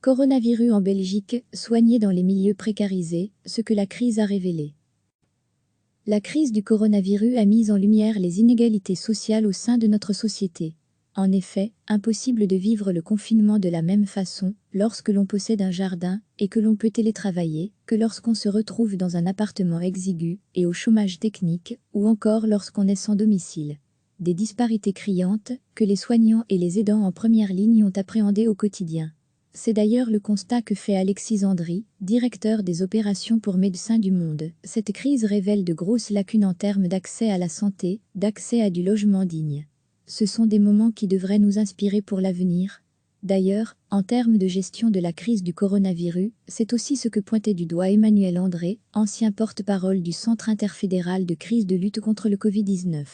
Coronavirus en Belgique, soigné dans les milieux précarisés, ce que la crise a révélé. La crise du coronavirus a mis en lumière les inégalités sociales au sein de notre société. En effet, impossible de vivre le confinement de la même façon lorsque l'on possède un jardin et que l'on peut télétravailler que lorsqu'on se retrouve dans un appartement exigu et au chômage technique ou encore lorsqu'on est sans domicile. Des disparités criantes que les soignants et les aidants en première ligne ont appréhendées au quotidien. C'est d'ailleurs le constat que fait Alexis Andry, directeur des opérations pour Médecins du Monde. Cette crise révèle de grosses lacunes en termes d'accès à la santé, d'accès à du logement digne. Ce sont des moments qui devraient nous inspirer pour l'avenir. D'ailleurs, en termes de gestion de la crise du coronavirus, c'est aussi ce que pointait du doigt Emmanuel André, ancien porte-parole du Centre interfédéral de crise de lutte contre le Covid-19.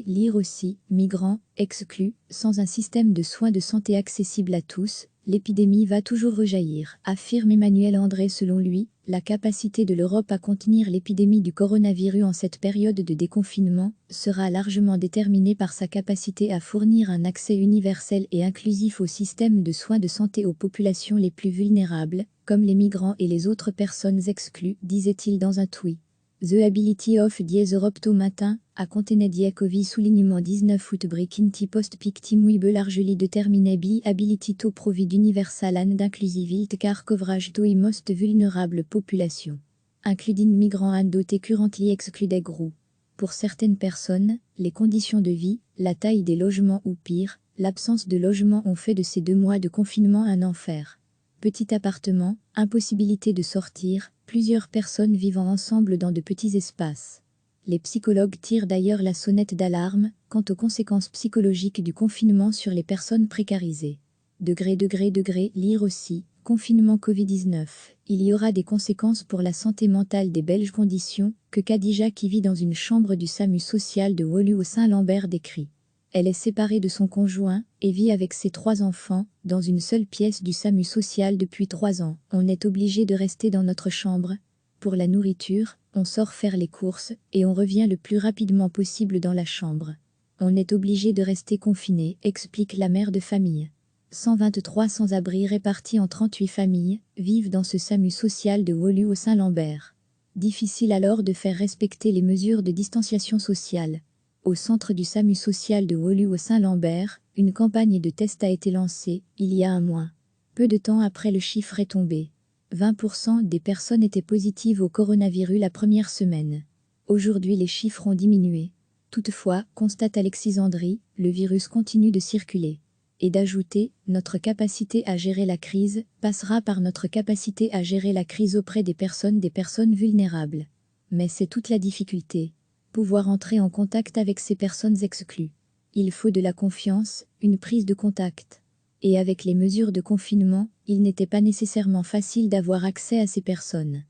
Lire aussi, migrants, exclus, sans un système de soins de santé accessible à tous, l'épidémie va toujours rejaillir, affirme Emmanuel André. Selon lui, la capacité de l'Europe à contenir l'épidémie du coronavirus en cette période de déconfinement sera largement déterminée par sa capacité à fournir un accès universel et inclusif au système de soins de santé aux populations les plus vulnérables, comme les migrants et les autres personnes exclues, disait-il dans un tweet. The ability of the Europe to matin, a contenu Covid soulignement 19 août breaking post pictim we largely determine by ability to provide universal and inclusive healthcare coverage to the most vulnerable population, including migrants and those currently excluded groups. Pour certaines personnes, les conditions de vie, la taille des logements ou pire, l'absence de logement ont fait de ces 2 mois de confinement un enfer. Petit appartement, impossibilité de sortir, plusieurs personnes vivant ensemble dans de petits espaces. Les psychologues tirent d'ailleurs la sonnette d'alarme quant aux conséquences psychologiques du confinement sur les personnes précarisées. Lire aussi, confinement Covid-19. Il y aura des conséquences pour la santé mentale des Belges. Conditions que Khadija, qui vit dans une chambre du SAMU social de Wolu au Saint-Lambert, décrit. Elle est séparée de son conjoint et vit avec ses 3 enfants dans une seule pièce du SAMU social depuis 3 ans. On est obligé de rester dans notre chambre. Pour la nourriture, on sort faire les courses et on revient le plus rapidement possible dans la chambre. On est obligé de rester confiné, explique la mère de famille. 123 sans-abri répartis en 38 familles vivent dans ce SAMU social de Wolu au Saint-Lambert. Difficile alors de faire respecter les mesures de distanciation sociale. Au centre du SAMU social de Wolu au Saint-Lambert, une campagne de tests a été lancée, il y a un mois. Peu de temps après, le chiffre est tombé. 20% des personnes étaient positives au coronavirus la première semaine. Aujourd'hui, les chiffres ont diminué. Toutefois, constate Alexis Andry, le virus continue de circuler. Et d'ajouter, notre capacité à gérer la crise passera par notre capacité à gérer la crise auprès des personnes vulnérables. Mais c'est toute la difficulté. Pouvoir entrer en contact avec ces personnes exclues. Il faut de la confiance, une prise de contact. Et avec les mesures de confinement, il n'était pas nécessairement facile d'avoir accès à ces personnes.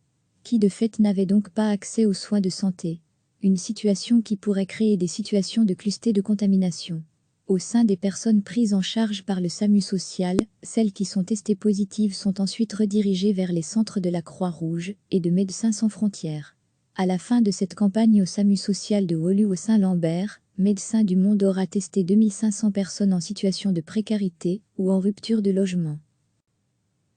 Qui de fait n'avaient donc pas accès aux soins de santé. Une situation qui pourrait créer des situations de cluster de contamination. Au sein des personnes prises en charge par le SAMU social, celles qui sont testées positives sont ensuite redirigées vers les centres de la Croix-Rouge et de Médecins sans frontières. À la fin de cette campagne au SAMU social de Wolu au Saint-Lambert, Médecins du Monde aura testé 2500 personnes en situation de précarité ou en rupture de logement.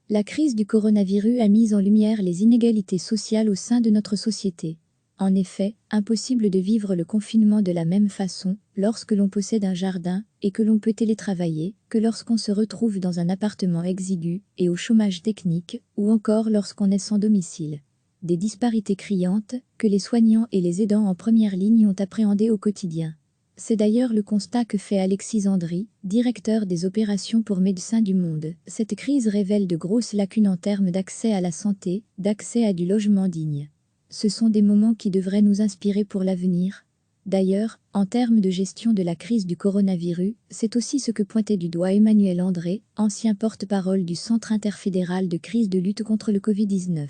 La crise du coronavirus a mis en lumière les inégalités sociales au sein de notre société. En effet, impossible de vivre le confinement de la même façon lorsque l'on possède un jardin et que l'on peut télétravailler que lorsqu'on se retrouve dans un appartement exigu et au chômage technique ou encore lorsqu'on est sans domicile. Des disparités criantes que les soignants et les aidants en première ligne ont appréhendées au quotidien. C'est d'ailleurs le constat que fait Alexis Andry, directeur des opérations pour Médecins du Monde. Cette crise révèle de grosses lacunes en termes d'accès à la santé, d'accès à du logement digne. Ce sont des moments qui devraient nous inspirer pour l'avenir. D'ailleurs, en termes de gestion de la crise du coronavirus, c'est aussi ce que pointait du doigt Emmanuel André, ancien porte-parole du Centre interfédéral de crise de lutte contre le Covid-19.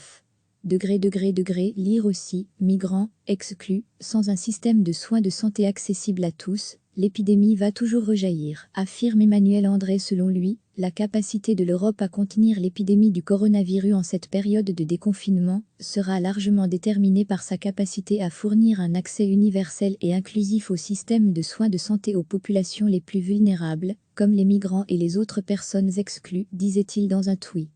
Lire aussi, migrants, exclus, sans un système de soins de santé accessible à tous, l'épidémie va toujours rejaillir, affirme Emmanuel André. Selon lui, la capacité de l'Europe à contenir l'épidémie du coronavirus en cette période de déconfinement sera largement déterminée par sa capacité à fournir un accès universel et inclusif au système de soins de santé aux populations les plus vulnérables, comme les migrants et les autres personnes exclues, disait-il dans un tweet.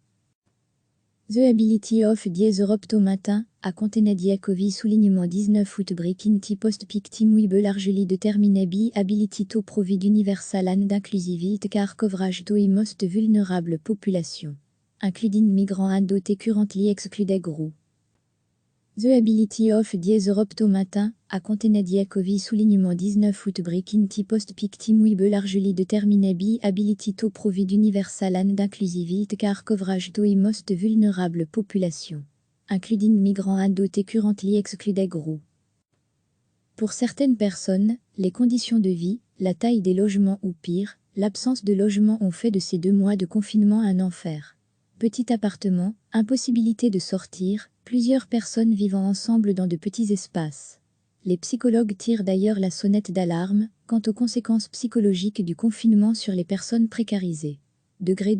The ability of the Europe to matin, a contenediacovi soulignement 19 août breaking post pictim we largely determine be ability to provide universal and inclusivity car coverage to most vulnerable population, including migrants and those currently excluded groups. The ability of the Europe to matin, a contenediacovi soulignement 19 août breaking post pictim we largely determine be ability to provide universal and inclusivity car coverage to most vulnerable population, including migrants and those currently excluded groups. Pour certaines personnes, les conditions de vie, la taille des logements ou pire, l'absence de logement ont fait de ces 2 mois de confinement un enfer. Petit appartement, impossibilité de sortir, plusieurs personnes vivant ensemble dans de petits espaces. Les psychologues tirent d'ailleurs la sonnette d'alarme quant aux conséquences psychologiques du confinement sur les personnes précarisées. Degré,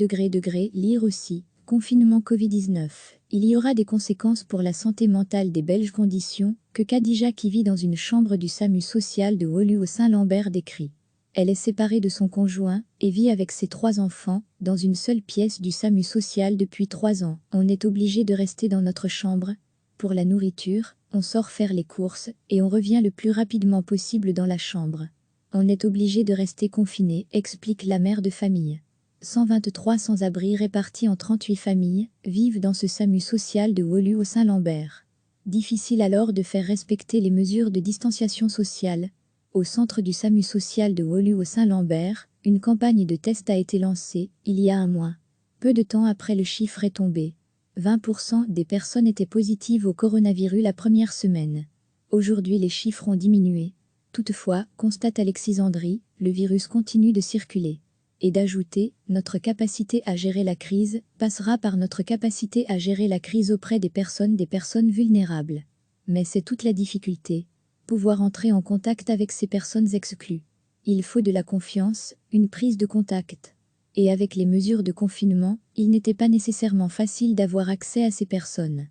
lire aussi, confinement Covid-19. Il y aura des conséquences pour la santé mentale des Belges conditions que Khadija qui vit dans une chambre du SAMU social de Wolu au Saint-Lambert décrit. Elle est séparée de son conjoint et vit avec ses 3 enfants dans une seule pièce du SAMU social depuis 3 ans. On est obligé de rester dans notre chambre. Pour la nourriture, on sort faire les courses et on revient le plus rapidement possible dans la chambre. On est obligé de rester confiné, explique la mère de famille. 123 sans-abri répartis en 38 familles vivent dans ce SAMU social de Wolu au Saint-Lambert. Difficile alors de faire respecter les mesures de distanciation sociale. Au centre du SAMU social de Wolu au Saint-Lambert, une campagne de tests a été lancée, il y a un mois. Peu de temps après le chiffre est tombé. 20% des personnes étaient positives au coronavirus la première semaine. Aujourd'hui les chiffres ont diminué. Toutefois, constate Alexis Andry, le virus continue de circuler. Et d'ajouter, notre capacité à gérer la crise passera par notre capacité à gérer la crise auprès des personnes vulnérables. Mais c'est toute la difficulté. Pouvoir entrer en contact avec ces personnes exclues. Il faut de la confiance, une prise de contact. Et avec les mesures de confinement, il n'était pas nécessairement facile d'avoir accès à ces personnes.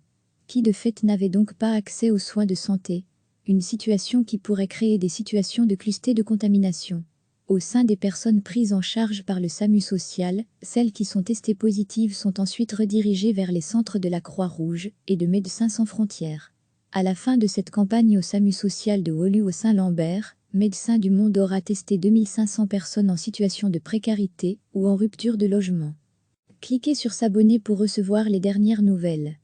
Qui de fait n'avaient donc pas accès aux soins de santé. Une situation qui pourrait créer des situations de cluster de contamination. Au sein des personnes prises en charge par le SAMU social, celles qui sont testées positives sont ensuite redirigées vers les centres de la Croix-Rouge et de Médecins sans frontières. À la fin de cette campagne au SAMU social de Wolu au Saint-Lambert, Médecins du Monde aura testé 2500 personnes en situation de précarité ou en rupture de logement. Cliquez sur s'abonner pour recevoir les dernières nouvelles.